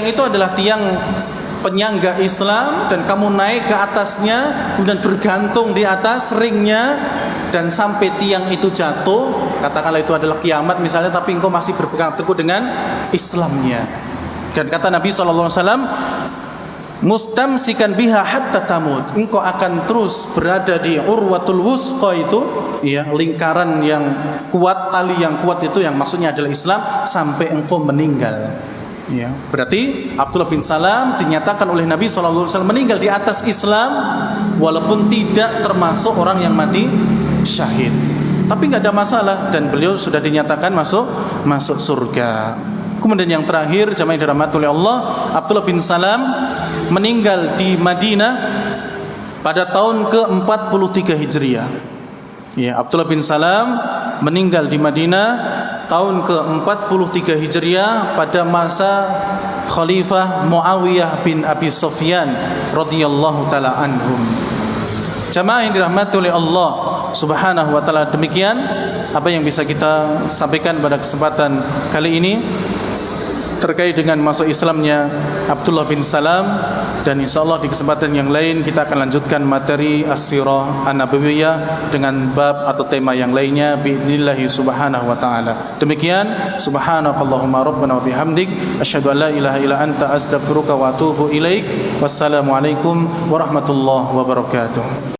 itu adalah tiang penyangga Islam dan kamu naik ke atasnya kemudian bergantung di atas ringnya dan sampai tiang itu jatuh, katakanlah itu adalah kiamat misalnya, tapi engkau masih berpegang teguh dengan Islamnya. Dan kata Nabi SAW, mustamsikan biha hatta tamut, engkau akan terus berada di urwatul wusqa itu, ya, lingkaran yang kuat, tali yang kuat itu yang maksudnya adalah Islam sampai engkau meninggal. Ya, berarti Abdullah bin Salam dinyatakan oleh Nabi SAW meninggal di atas Islam walaupun tidak termasuk orang yang mati syahid. Tapi nggak ada masalah dan beliau sudah dinyatakan masuk surga. Kemudian yang terakhir, jamaah dirahmati oleh Allah, Abdullah bin Salam meninggal di Madinah pada tahun ke-43 Hijriah. Ya, Abdullah bin Salam meninggal di Madinah tahun ke-43 Hijriah pada masa Khalifah Muawiyah bin Abi Sufyan radhiyallahu taala anhum. Jamaah yang dirahmati oleh Allah Subhanahu wa taala, demikian apa yang bisa kita sampaikan pada kesempatan kali ini terkait dengan masuk Islamnya Abdullah bin Salam, dan insyaallah di kesempatan yang lain kita akan lanjutkan materi as-sirah an-nabawiyah dengan bab atau tema yang lainnya biidznillah subhanahu wa taala. Demikian, subhanakallahumma rabbana wa bihamdik asyhadu an la ilaha illa anta astaghfiruka wa atubu ilaik. Wassalamu alaikum warahmatullahi wabarakatuh.